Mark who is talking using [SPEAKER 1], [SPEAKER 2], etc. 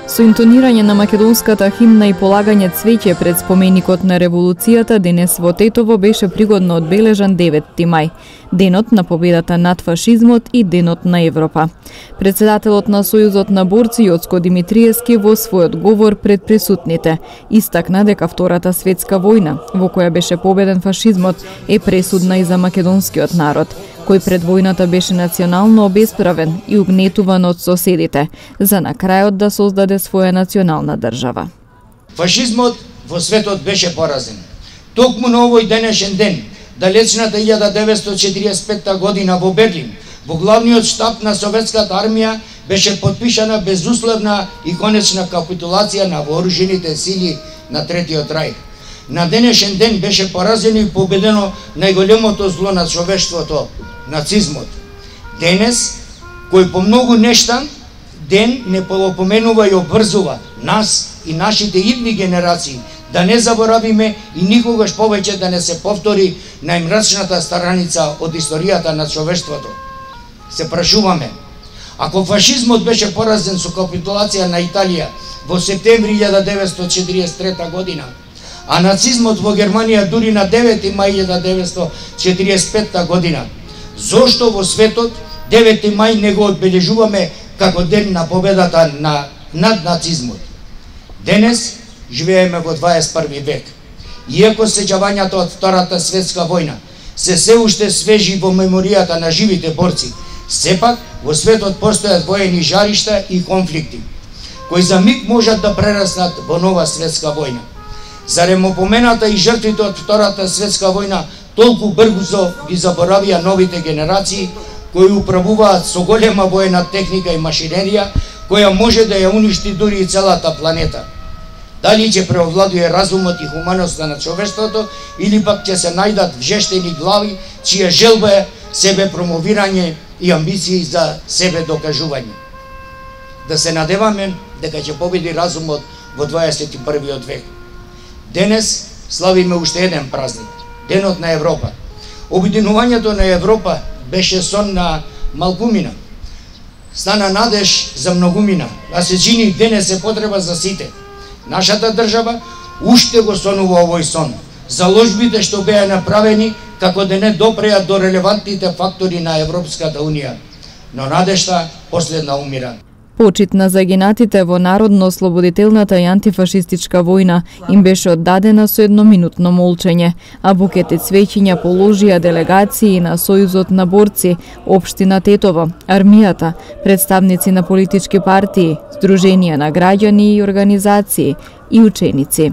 [SPEAKER 1] Со интонирање на македонската химна и полагање цвеќе пред споменикот на револуцијата, денес во Тетово беше пригодно одбележан 9 мај, денот на победата над фашизмот и денот на Европа. Председателот на Сојузот на борци Јоцко Димитриевски во својот говор пред присутните истакна дека Втората светска војна, во која беше победен фашизмот, е пресудна и за македонскиот народ, кој пред војната беше национално обесправен и угнетуван од соседите, за на крајот да создаде своја национална држава.
[SPEAKER 2] Фашизмот во светот беше поразен. Токму на овој денешен ден, далечната 1945 година во Берлин, во главниот штаб на Советската армија беше подпишана безусловна и конечна капитулација на вооружените сили на Третиот рајх. На денешен ден беше поразено и победено најголемото зло на човештвото, нацизмот. Денес, кој по многу нешта ден не попоменува и обврзува нас и нашите идни генерации, да не заборавиме и никогаш повеќе да не се повтори најмрачната страница од историјата на човештвото. Се прашуваме, ако фашизмот беше поразен со капитулација на Италија во септември 1943 година, а нацизмот во Германија дури на 9 мај 1945 година, зошто во светот 9 мај не го одбележуваме како ден на победата над нацизмот? Денес живееме во 21 век. Иако сеќавањата од Втората светска војна се уште свежи во меморијата на живите борци, сепак во светот постојат воени жаришта и конфликти, кои за миг можат да прераснат во нова светска војна. Зарем опомената и жртвите од Втората светска војна толку брзо ги заборавија новите генерации, кои управуваат со голема воена техника и машинерија, која може да ја уништи дури и целата планета. Дали ќе преовладува разумот и хуманоста на човештвото, или пак ќе се најдат вжештени глави, чија желба е себе промовирање и амбиции за себе докажување. Да се надеваме дека ќе победи разумот во 21. век. Денес славиме уште еден празник, Денот на Европа. Обединувањето на Европа беше сон на малкумина. Стана надеж за многумина, а се чини денес е потреба за сите. Нашата држава уште го сонува овој сон. Заложбите што беа направени како да не допреат до релевантните фактори на Европската Унија. Но надежта последна умира.
[SPEAKER 1] Почит на загинатите во народно-ослободителната и антифашистичка војна им беше оддадена со едноминутно молчење, а букети цвеќиња положија делегации на Сојузот на борци, општина Тетово, армијата, представници на политички партии, здруженија на граѓани и организации и ученици.